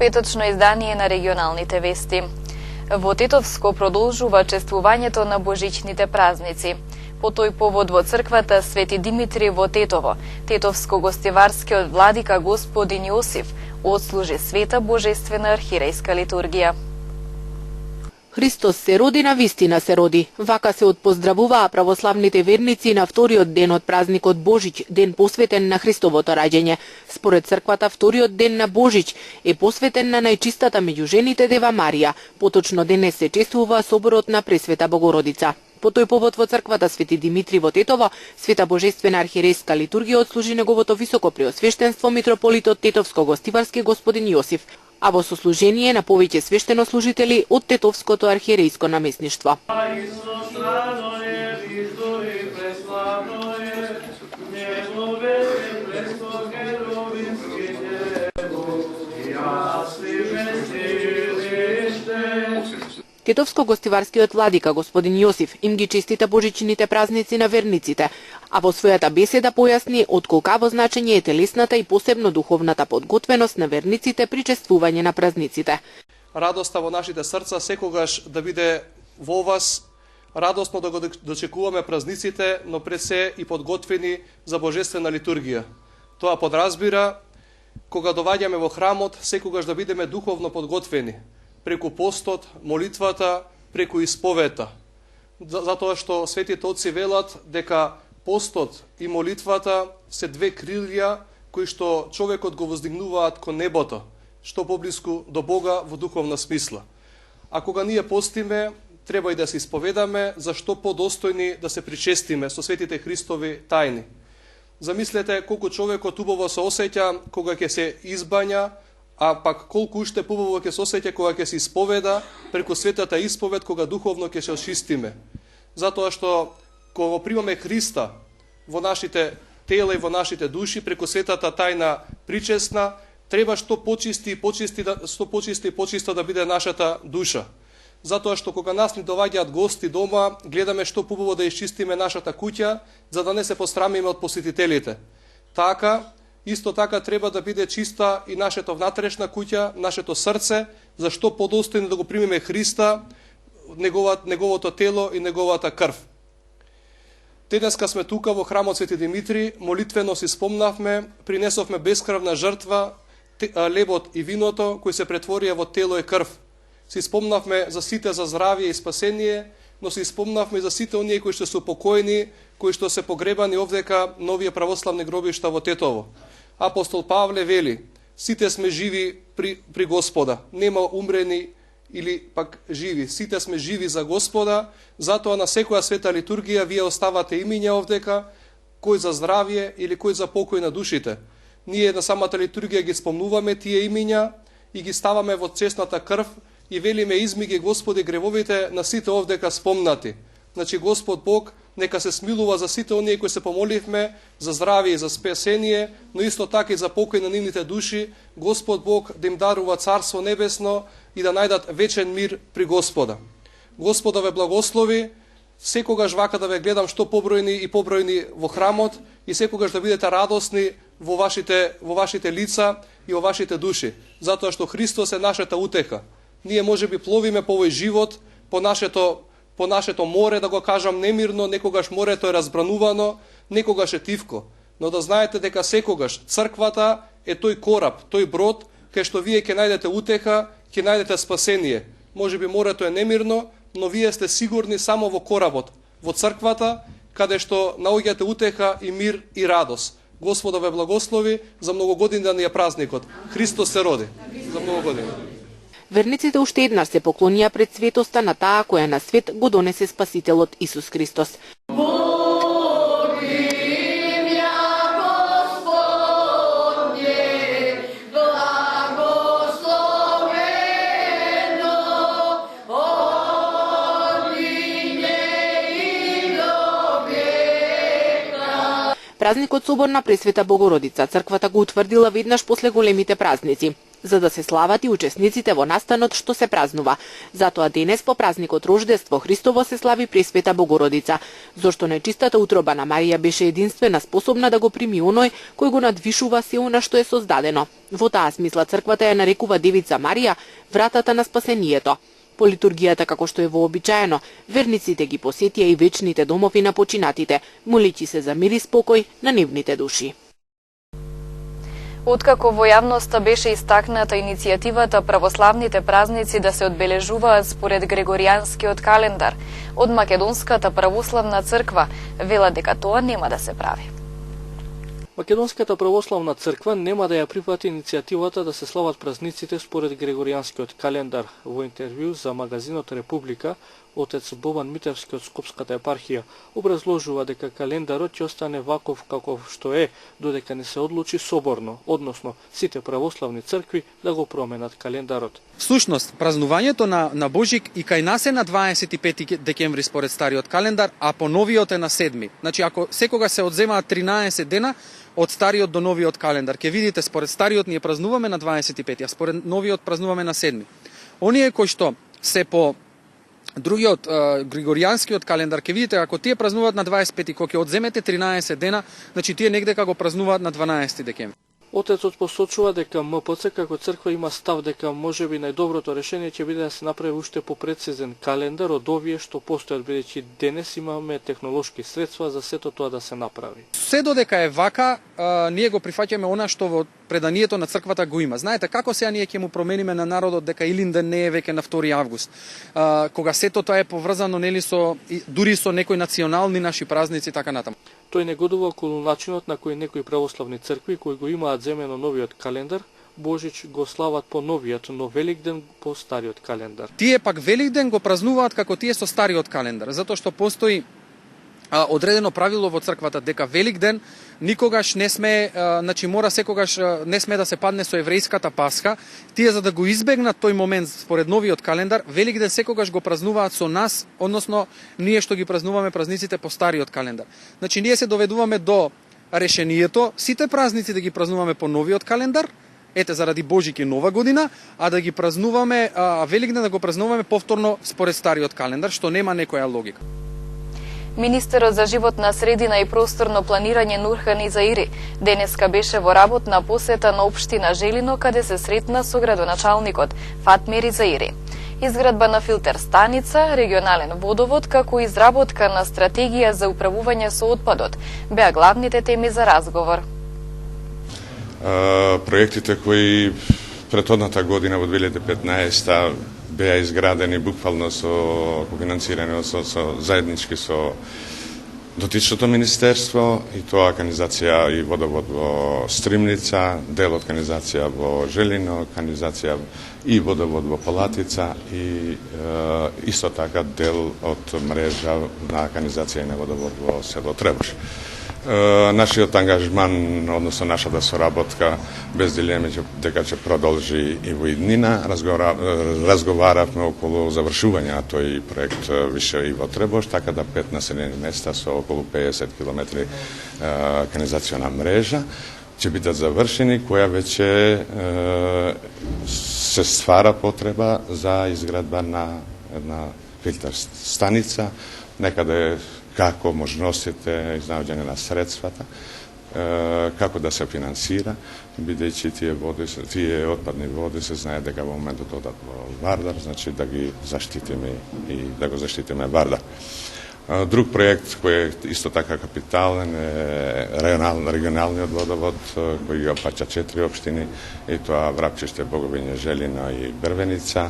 петочно издание на регионалните вести. Во Тетовско продолжува чествувањето на божичните празници. По тој повод во црквата Свети Димитри во Тетово, Тетовско-гостеварскиот владика господин Јосиф отслужи света божествена архиерејска литургија. Христос се роди, на вистина се роди. Вака се отпоздравуваа православните верници на вториот ден од празникот Божич, ден посветен на Христовото раѓање. Според црквата, вториот ден на Божич е посветен на најчистата меѓу жените Дева Марија. Поточно денес се чествува соборот на Пресвета Богородица. По тој повод во црквата Свети Димитри во Тетово, света божествена архиерејска литургија отслужи неговото високо преосвештенство митрополитот Тетовско-гостиварски господин Јосиф, а во сослужение на повеќе свештенослужители од Тетовското архиерејско наместништво. Тетовско-гостиварскиот владика господин Јосиф им ги честита божичните празници на верниците, а во својата беседа појасни од колкаво значење е телесната и посебно духовната подготвеност на верниците при чествување на празниците. Радоста во нашите срца секогаш да биде во вас, радосно да го дочекуваме празниците, но пред се и подготвени за божествена литургија. Тоа подразбира кога доаѓаме во храмот, секогаш да бидеме духовно подготвени преку постот, молитвата, преку исповета. Затоа што светите отци велат дека постот и молитвата се две крилја кои што човекот го воздигнуваат кон небото, што поблиску до Бога во духовна смисла. А кога ние постиме, треба и да се исповедаме за што подостојни да се причестиме со светите Христови тајни. Замислете колку човекот убаво се осеќа кога ќе се избања, а пак колку уште побаво ќе се осеќа кога ќе се исповеда преку светата исповед, кога духовно ќе се очистиме. Затоа што кога примаме Христа во нашите тела и во нашите души преку светата тајна причесна, треба што почисти и почиста да биде нашата душа. Затоа што кога нас ни доаѓаат гости дома, гледаме што побаво да исчистиме нашата куќа, за да не се посрамиме од посетителите. Исто така треба да биде чиста и нашето внатрешна куќа, нашето срце, зашто подостојно да го примиме Христа, неговото тело и неговата крв. Денеска сме тука во храмот Свети Димитри, молитвено си спомнавме, принесовме бескрвна жртва, лебот и виното, кои се претворија во тело и крв. Си спомнавме за сите за здравје и спасение, но си спомнавме за сите оние кои што се упокоени, кои што се погребани овдека новија православни гробишта во Тетово. Апостол Павле вели: сите сме живи при Господа, нема умрени или пак живи, сите сме живи за Господа, затоа на секоја света литургија вие оставате имиња овдека, кој за здравје или кој за покој на душите. Ние на самата литургија ги спомнуваме тие имиња и ги ставаме во честната крв и велиме: измиги Господи гревовите на сите овдека спомнати. Значи Господ Бог нека се смилува за сите оние кои се помоливме за здравје и за спасение, но исто така и за покој на нивните души, Господ Бог да им дарува Царство Небесно и да најдат вечен мир при Господа. Господа ве благослови, секогаш вака да ве гледам што побројни и побројни во храмот и секогаш да бидете радосни во вашите лица и во вашите души, затоа што Христос е нашата утеха. Ние можеби пловиме по овој живот, по нашето море, да го кажам немирно, некогаш морето е разбранувано, некогаш е тивко. Но да знаете дека секогаш црквата е тој кораб, тој брод, кај што вие ќе најдете утеха, ќе најдете спасение. Можеби морето е немирно, но вие сте сигурни само во коработ, во црквата, каде што наоѓате утеха и мир и радост. Господа ве благослови, за многу години да ни е празникот. Христос се роди. За многу години. Верниците уште еднаш се поклонија пред светоста на таа која на свет го донесе Спасителот Исус Христос. Празникот Собор на Пресвета Богородица црквата го утврдила веднаш после големите празници. за да се слават и учесниците во настанот што се празнува. Затоа денес по празникот Рождество Христово се слави Пресвета Богородица, зошто нечистата утроба на Марија беше единствена способна да го прими оној кој го надвишува се она што е создадено. Во таа смисла црквата ја нарекува Девица Марија вратата на спасението. По литургијата, како што е вообичаено, верниците ги посетија и вечните домови на починатите, моличи се за мир и спокој на нивните души. Откако во јавноста беше истакната иницијативата православните празници да се одбележуваат според Грегоријанскиот календар, од Македонската православна црква вела дека тоа нема да се прави. Македонската православна црква нема да ја прифати иницијативата да се слават празниците според Грегоријанскиот календар. Во интервју за магазинот Република, отец Бован Митевски од Скопската епархија образложува дека календарот ќе остане ваков каков што е, додека не се одлучи соборно, односно сите православни цркви да го променат календарот. Всушност, празнувањето на Божик и кај нас е на 25 декември според стариот календар, а по новиот е на 7. Значи, ако секога се одземаат 13 дена од стариот до новиот календар, ќе видите според стариот ние празнуваме на 25, а според новиот празнуваме на 7. Оние кои што се по другиот Григоријанскиот календар, ќе видите ако тие празнуваат на 25, кога ќе одземете 13 дена, значи тие негде како празнуваат на 12 декември. Отецот посочува дека МПЦ како црква има став дека можеби најдоброто решение ќе биде да се направи уште попрецизен календар од овие што постојат, бидејќи денес имаме технолошки средства за сето тоа да се направи. Се додека е вака, ние го прифаќаме она што во преданието на црквата го има. Знаете како сега ние ќе му промениме на народот дека Илинден не е веќе на 2 август. Кога сето тоа е поврзано нели со дури со некои национални наши празници така натаму. Тој негодува околу начинот на кој некои православни цркви кои го имаат земено новиот календар, Божич го слават по новиот, но Великден по стариот календар. Тие пак Великден го празнуваат како тие со стариот календар, затоа што постои одредено правило во црквата дека Великден никогаш не сме, значи мора секогаш не сме да се падне со еврејската Пасха. Тие за да го избегнат тој момент според новиот календар, Великден секогаш го празнуваат со нас, односно ние што ги празнуваме празниците по стариот календар. Значи ние се доведуваме до решението сите празници да ги празнуваме по новиот календар, ете заради Божик и Нова година, а да ги празнуваме Великден да го празнуваме повторно според стариот календар, што нема некоја логика. Министерот за животна средина и просторно планирање Нурхан Изаири денеска беше во работна посета на општина Желино, каде се сретна со градоначалникот Фатмир Изаири. Изградба на филтер станица, регионален водовод, како изработка на стратегија за управување со отпадот беа главните теми за разговор. Проектите кои претhodната година во 2015 беа изградени буквално со финансирани со заеднички со дотичното министерство, и тоа канализација и водовод во Стримница, дел од канализација во Желино, канализација и водовод во Палатица и исто така дел од мрежа на канализација и на водовод во село Требуш. Нашиот ангажман, односно нашата соработка, без дилеме дека ќе продолжи и во иднина. Разговаравме околу завршување на тој проект више и во Требош, така да 5 населени места со околу 50 км канализациона мрежа ќе бидат завршени, која веќе се ствара потреба за изградба на една филтер станица, некаде како можностите, изнаоѓање на средствата, како да се финансира, бидејќи тие отпадни води се знае дека во моментот одат во Вардар, значи да ги заштитиме и да го заштитиме Вардар. Друг проект кој е исто така капитален е регионалниот водовод кој го опфаќа 4 општини, и тоа Врапчиште, Боговиње, Желино и Брвеница.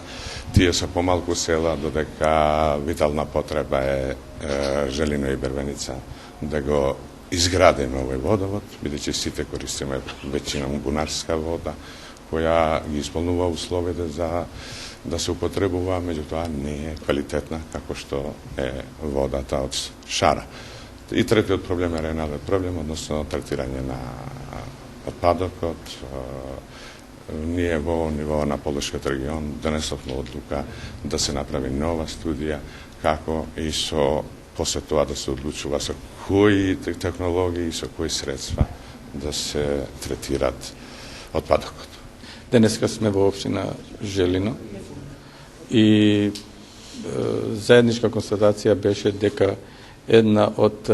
Тие се помалку села, додека витална потреба е Желино и Брвеница да го изградиме овој водовод, бидејќи сите користиме веćinom бунарска вода, која ги исполнува условите за да се употребува, меѓутоа не е квалитетна како што е водата од шара. И третиот проблем е регионален проблем, односно третирање на отпадокот. Ние во ниво на Полошкиот регион донесовме одлука да се направи нова студија како и со после тоа да се одлучува со кои технологии и со кои средства да се третират отпадокот. Денеска сме во општина Желино и заедничка констатација беше дека една од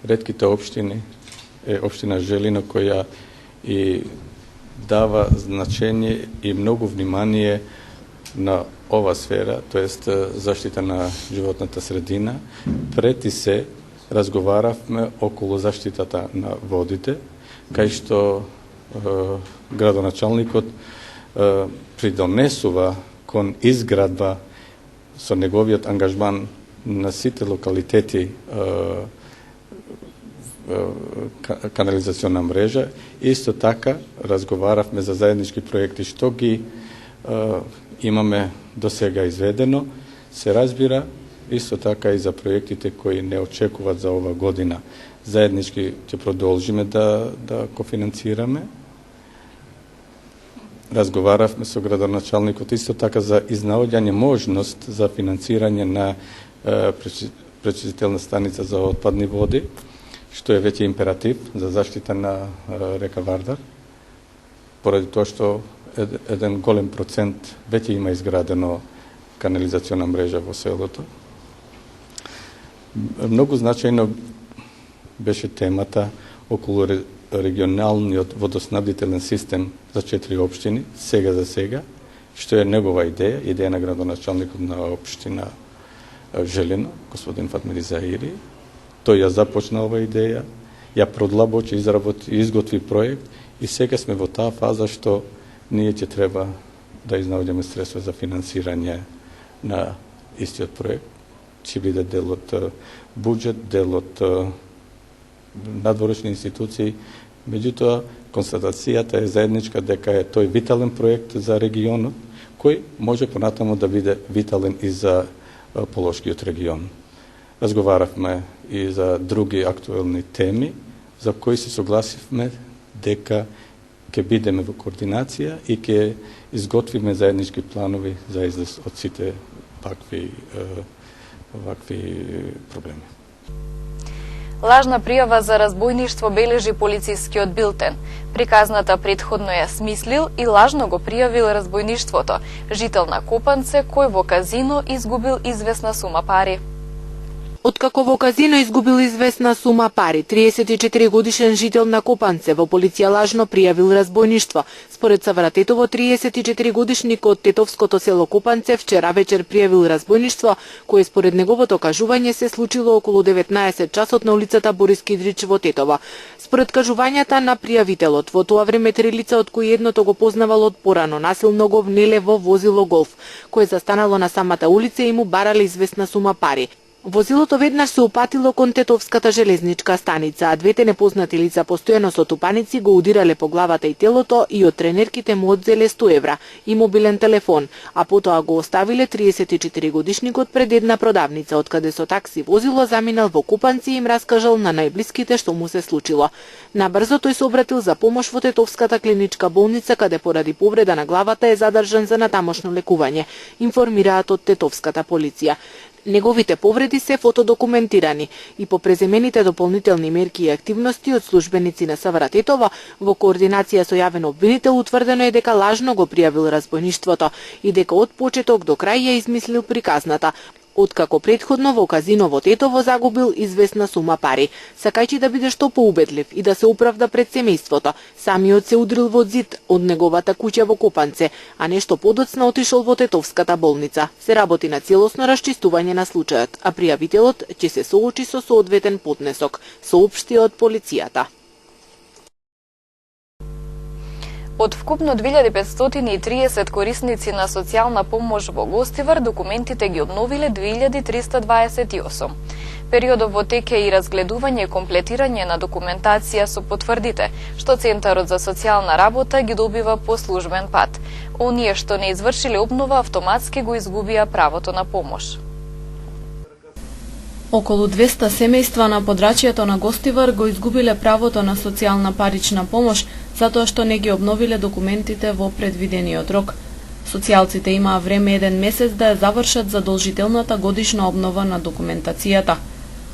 ретките општини е општина Желино која и дава значење и многу внимание на ова сфера, тоест заштита на животната средина. Прети се разговаравме околу заштитата на водите, кај што градоначалникот придонесува кон изградба со неговиот ангажман на сите локалитети канализациона мрежа. Исто така разговаравме за заеднички проекти што ги имаме до сега изведено. Се разбира исто така и за проектите кои не очекуваат за ова година. Заеднички ќе продолжиме да кофинансираме. Разговаравме со градоначалникот исто така за изнаоѓање можност за финансирање на пречистителна станица за отпадни води, што е веќе императив за заштита на река Вардар, поради тоа што еден голем процент веќе има изградено канализациона мрежа во селото. Многу значајно беше темата околу регионалниот водоснабдителен систем за 4 општини, сега за сега, што е негова идеја на градоначалникот на општина Желино, господин Фатмири Заири. Тој ја започна ова идеја, ја продлабочи, изработи, изготви проект и сега сме во таа фаза што ние ќе треба да изнаоѓаме средства за финансирање на истиот проект. Ќе биде дел од буџет, дел од надворешни институции. Меѓутоа, констатацијата е заедничка дека е тој витален проект за регионот, кој може понатаму да биде витален и за Полошкиот регион. Разговаравме и за други актуелни теми, за кои се согласивме дека ќе бидеме во координација и ќе изготвиме заеднички планови за излез од сите вакви проблеми. Лажна пријава за разбойништво бележи полицискиот билтен. Приказната претходно ја смислил и лажно го пријавил разбойништвото, жител на Копанце кој во казино изгубил известна сума пари. Откако во казино изгубил известна сума пари, 34 годишен жител на Копанце во полиција лажно пријавил разбойништво. Според Савратетово, 34 годишник од тетовското село Копанце вчера вечер пријавил разбойништво, кое според неговото кажување се случило околу 19 часот на улицата Борис Кидрич во Тетово. Според кажувањата на пријавителот, во тоа време 3 лица од кои едното го познавал од порано, насилно го внеле во возило Голф, кое застанало на самата улица и му барале известна сума пари. Возилото веднаш се упатило кон Тетовската железничка станица, а двете непознати лица постојано со тупаници го удирале по главата и телото и од тренерките му одзеле 100 евра и мобилен телефон, а потоа го оставиле 34 годишникот пред една продавница, откаде со такси возило заминал во Купанци и им раскажал на најблиските што му се случило. Набрзо тој се обратил за помош во Тетовската клиничка болница, каде поради повреда на главата е задржан за натамошно лекување, информираат од Тетовската полиција. Неговите повреди се фотодокументирани и по преземените дополнителни мерки и активности од службеници на Савратетово во координација со јавен обвинител утврдено е дека лажно го пријавил разбойништвото и дека од почеток до крај ја измислил приказната, откако претходно во казино во Тетово загубил известна сума пари, сакајќи да биде што поубедлив и да се оправда пред семејството. Самиот се удрил во зид од неговата куќа во Копанце, а нешто подоцна отишол во Тетовската болница. Се работи на целосно расчистување на случајот, а пријавителот ќе се соочи со соодветен поднесок, соопшти од полицијата. Од вкупно 2530 корисници на социјална помош во Гостивар, документите ги обновиле 2328. Периодот во тек е и разгледување и комплетирање на документација со потврдите, што Центарот за социјална работа ги добива по службен пат. Оние што не извршиле обнова автоматски го изгубија правото на помош. Околу 200 семејства на подрачјето на Гостивар го изгубиле правото на социјална парична помош затоа што не ги обновиле документите во предвидениот рок. Социјалците имаа време 1 месец да ја завршат задолжителната годишна обнова на документацијата.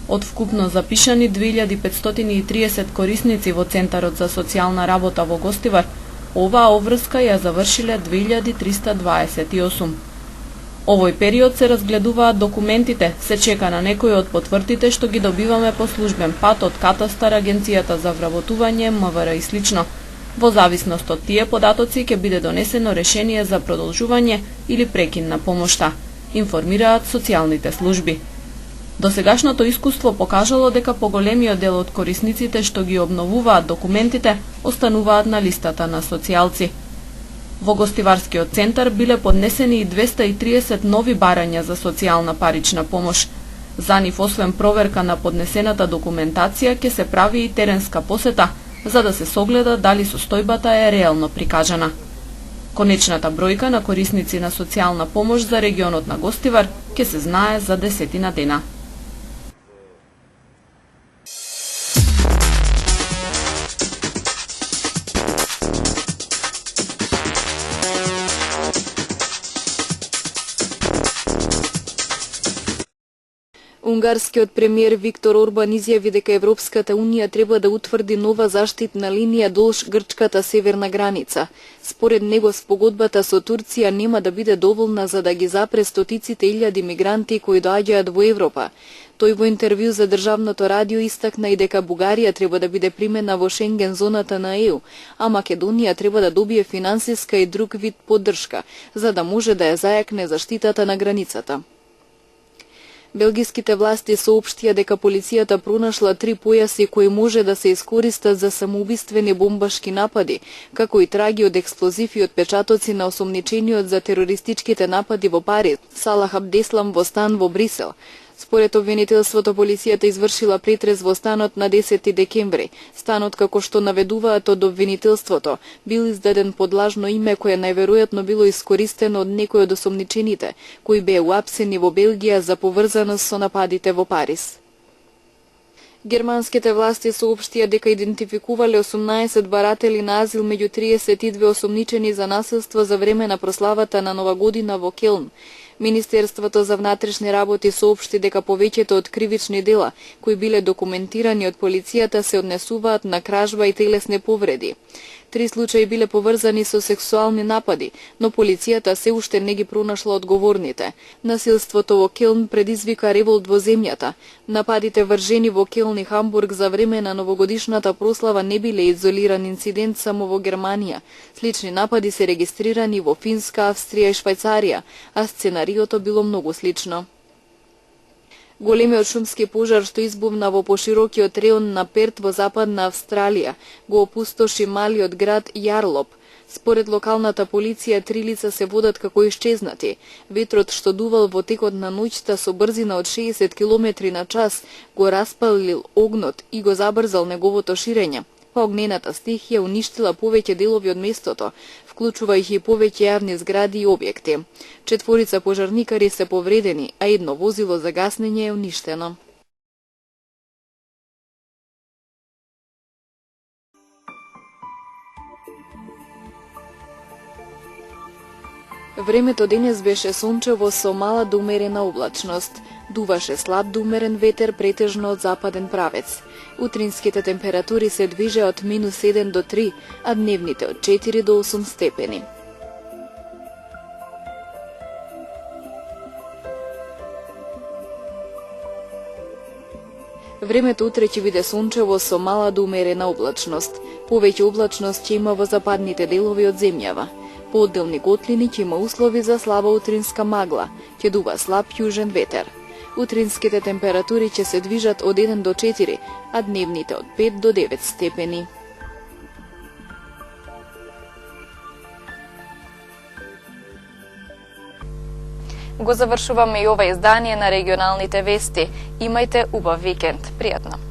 Од вкупно запишани 2530 корисници во Центарот за социјална работа во Гостивар, Оваа обврска ја завршиле 2328. Овој период се разгледуваат документите, се чека на некои од потврдите што ги добиваме по службен пат од Катастар, Агенцијата за вработување, МВР и слично. Во зависност од тие податоци ќе биде донесено решение за продолжување или прекин на помошта, информираат социјалните служби. Досегашното искуство покажало дека поголемиот дел од корисниците што ги обновуваат документите остануваат на листата на социјалци. Во гостиварскиот центар биле поднесени и 230 нови барања за социјална парична помош. За нив, освен проверка на поднесената документација, ќе се прави и теренска посета, за да се согледа дали состојбата е реално прикажана. Конечната бројка на корисници на социјална помош за регионот на Гостивар ќе се знае за 10 дена. Унгарскиот премиер Виктор Орбан изјави дека Европската унија треба да утврди нова заштитна линија долж грчката северна граница. Според него, спогодбата со Турција нема да биде доволна за да ги запре стотиците илјади мигранти кои доаѓаат во Европа. Тој во интервју за државното радио истакна и дека Бугарија треба да биде примена во Шенген зоната на ЕУ, а Македонија треба да добие финансиска и друг вид поддршка, за да може да ја зајакне заштитата на границата. Белгиските власти соопштија дека полицијата пронашла 3 појаси кои може да се искористат за самоубиствени бомбашки напади, како и траги од експлозив и отпечатоци на осомничениот за терористичките напади во Париз, Салах Абдеслам во стан во Брисел. Според обвинителството, полицијата извршила претрес во станот на 10 декември. Станот, како што наведуваат од обвинителството, бил издаден под лажно име кое најверојатно било искористено од некој од осомничените, кои беа уапсени во Белгија за поврзаност со нападите во Париз. Германските власти соопштија дека идентификувале 18 баратели на азил меѓу 32 осомничени за насилство за време на прославата на Нова година во Келн. Министерството за внатрешни работи соопшти дека повеќето од кривични дела, кои биле документирани од полицијата, се однесуваат на кражба и телесни повреди. 3 случаи биле поврзани со сексуални напади, но полицијата се уште не ги пронашла одговорните. Насилството во Келн предизвика револт во земјата. Нападите вржени во Келн и Хамбург за време на новогодишната прослава не биле изолиран инцидент само во Германија. Слични напади се регистрирани во Финска, Австрија и Швајцарија, а сценариото било многу слично. Големиот шумски пожар што избувна во поширокиот реон на Перт во западна Австралија го опустоши малиот град Јарлоп. Според локалната полиција, 3 лица се водат како исчезнати. Ветрот што дувал во текот на ноќта со брзина од 60 км на час го распалил огнот и го забрзал неговото ширење. Огнената стихија уништила повеќе делови од местото, вклучувајќи и повеќе јавни згради и објекти. 4 пожарникари се повредени, а 1 возило за гаснење е уништено. Времето денес беше сончево со мала до умерена облачност. Дуваше слаб до умерен ветер претежно од западен правец. Утринските температури се движеа од -7 до 3, а дневните од 4 до 8 степени. Времето утре ќе биде сончево со мала до умерена облачност. Повеќе облачност ќе има во западните делови од земјава. По одделни котлини ќе има услови за слаба утринска магла, ќе дува слаб јужен ветер. Утринските температури ќе се движат од 1 до 4, а дневните од 5 до 9 степени. Го завршуваме и ова издание на регионалните вести. Имајте убав викенд. Пријатно!